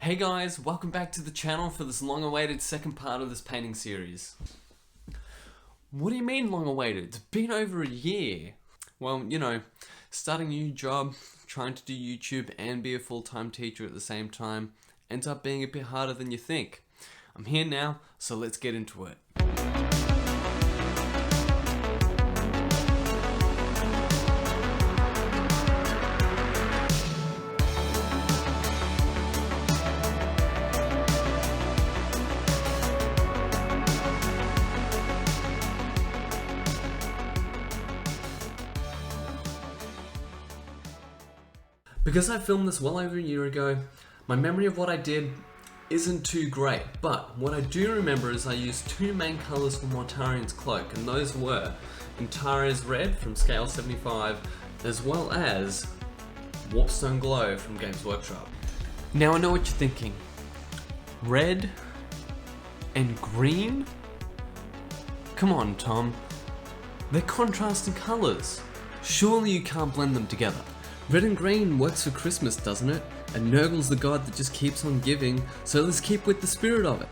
Hey guys, welcome back to the channel for this long-awaited second part of this painting series. What do you mean long-awaited? It's been over a year. Well, you know, starting a new job, trying to do YouTube and be a full-time teacher at the same time ends up being a bit harder than you think. I'm here now, so let's get into it. Because I filmed this well over a year ago, my memory of what I did isn't too great, but what I do remember is I used two main colours for Mortarion's cloak, and those were Antares Red from Scale 75, as well as Warpstone Glow from Gamesworkshop. Now I know what you're thinking. Red and green? Come on, Tom. They're contrasting colours. Surely you can't blend them together. Red and green works for Christmas, doesn't it? And Nurgle's the god that just keeps on giving, so let's keep with the spirit of it.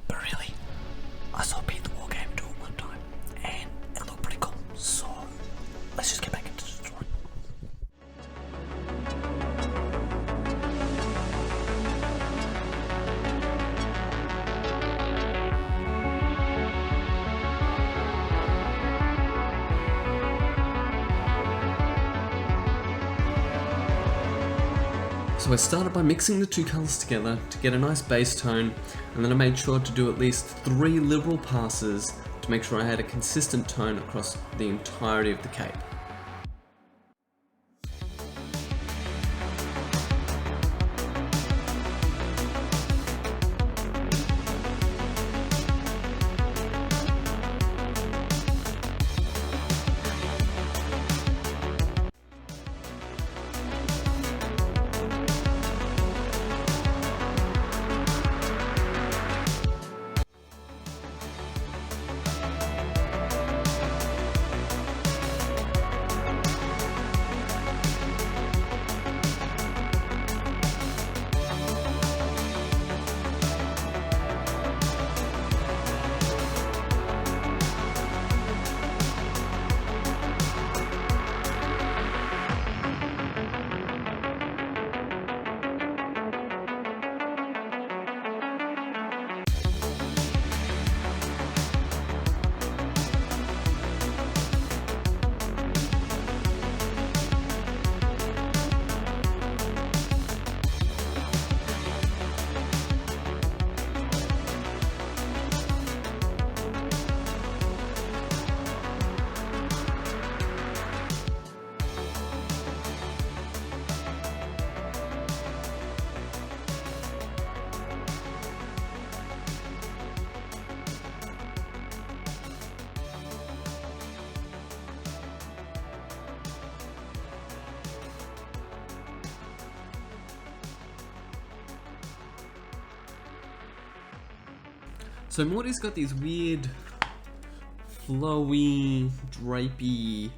But really, I saw Pete the War Game do it one time, and it looked pretty cool, so let's just get back into the drawing. So I started by mixing the two colours together to get a nice base tone, and then I made sure to do at least 3 liberal passes to make sure I had a consistent tone across the entirety of the cape. So Morty's got these weird, flowy, drapey,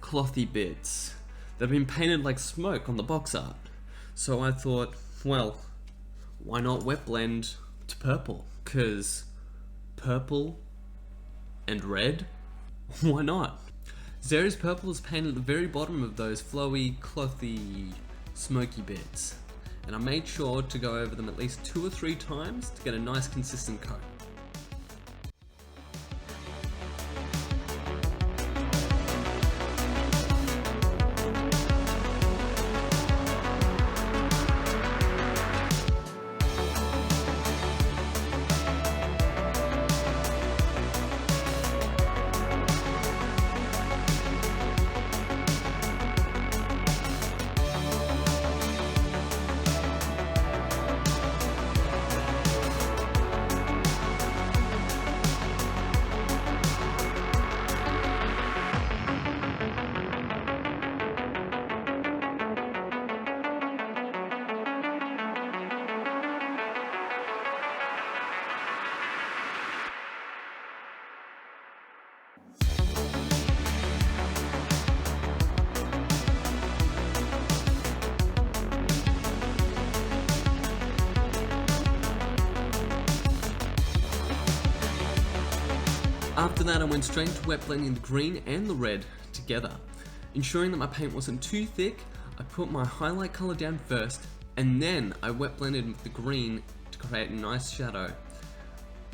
clothy bits that have been painted like smoke on the box art. So I thought, well, why not wet blend to purple? 'Cause purple and red? Why not? Zeri's purple is painted at the very bottom of those flowy, clothy, smoky bits. And I made sure to go over them at least 2 or 3 times to get a nice consistent coat. that I went straight into wet blending the green and the red together. Ensuring that my paint wasn't too thick, I put my highlight color down first, and then I wet blended with the green to create a nice shadow.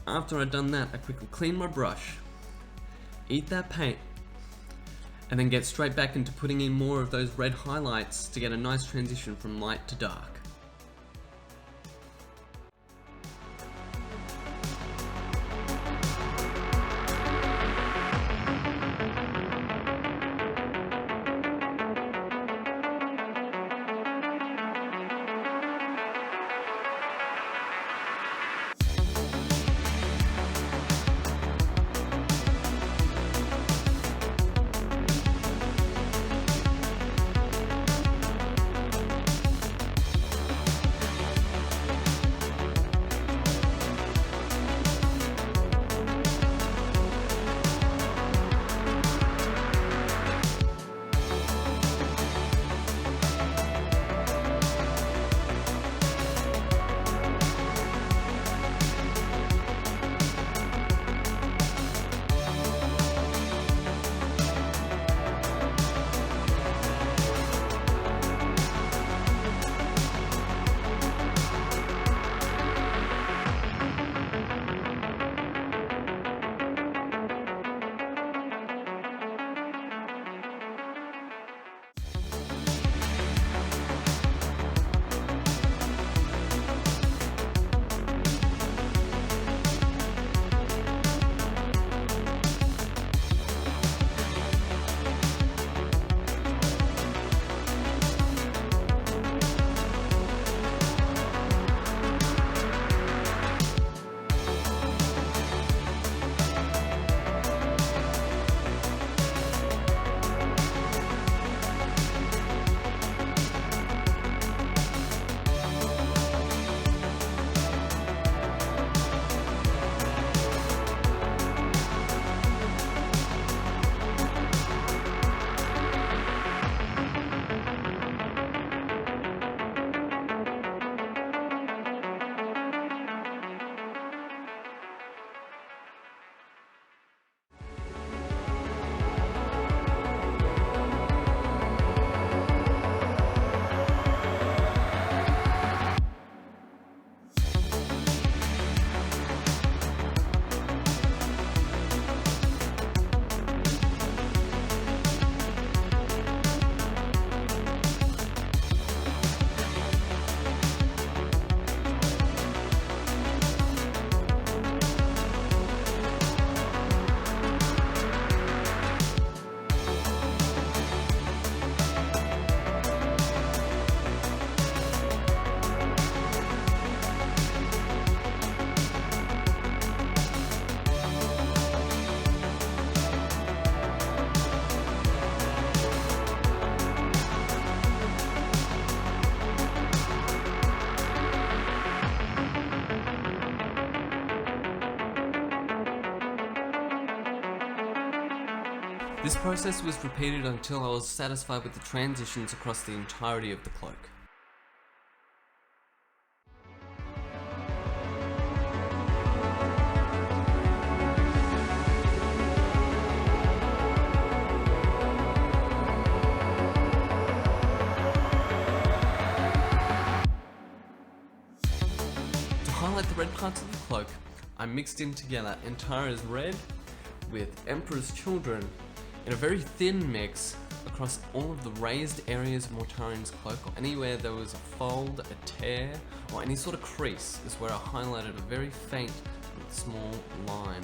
After I'd done that, I quickly cleaned my brush, eat that paint, and then get straight back into putting in more of those red highlights to get a nice transition from light to dark. This process was repeated until I was satisfied with the transitions across the entirety of the cloak. To highlight the red parts of the cloak, I mixed in together Antara's red with Emperor's Children in a very thin mix across all of the raised areas of Mortarion's cloak, or anywhere there was a fold, a tear, or any sort of crease is where I highlighted a very faint and small line.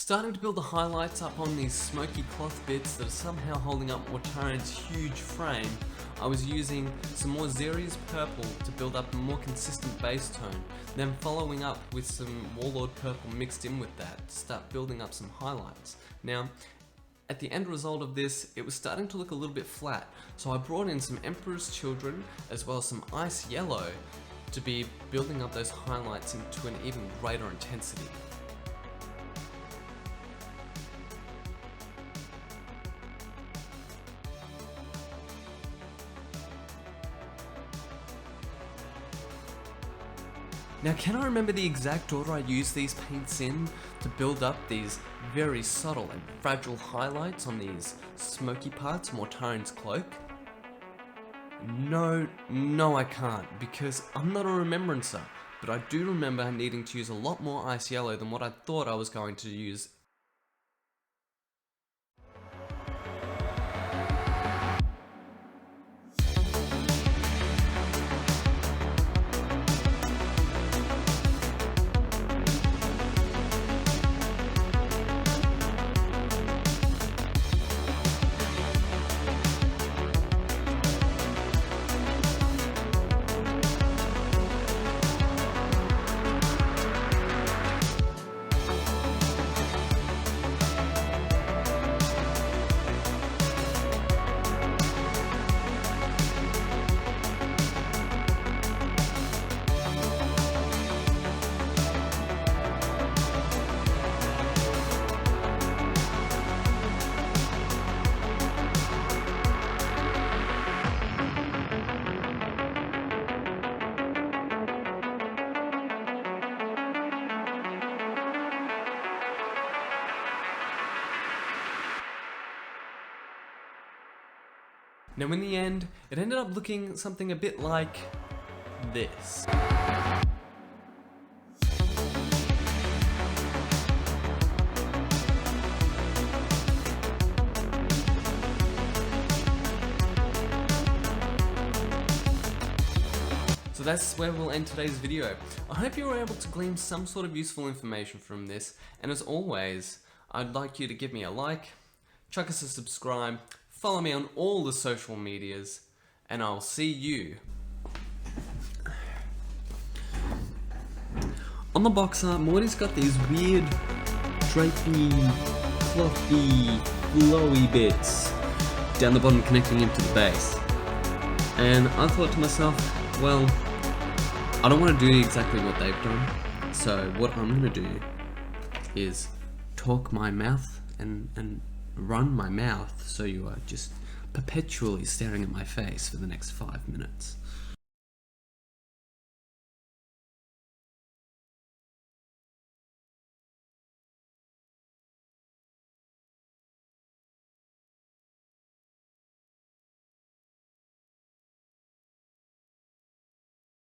Starting to build the highlights up on these smoky cloth bits that are somehow holding up Mortarion's huge frame, I was using some more Xeria's purple to build up a more consistent base tone, then following up with some Warlord purple mixed in with that to start building up some highlights. Now, at the end result of this, it was starting to look a little bit flat, so I brought in some Emperor's Children as well as some Ice Yellow to be building up those highlights into an even greater intensity. Now, can I remember the exact order I used these paints in to build up these very subtle and fragile highlights on these smoky parts of Mortarion's cloak? No I can't, because I'm not a remembrancer, but I do remember needing to use a lot more Ice Yellow than what I thought I was going to use. Now in the end, it ended up looking something a bit like this. So that's where we'll end today's video. I hope you were able to glean some sort of useful information from this, and as always, I'd like you to give me a like, chuck us a subscribe, follow me on all the social medias, and I'll see you. On the box art, Morty's got these weird, drapey, fluffy, flowy bits down the bottom connecting him to the base. And I thought to myself, well, I don't want to do exactly what they've done, so what I'm going to do is talk my mouth and run my mouth so you are just perpetually staring at my face for the next 5 minutes.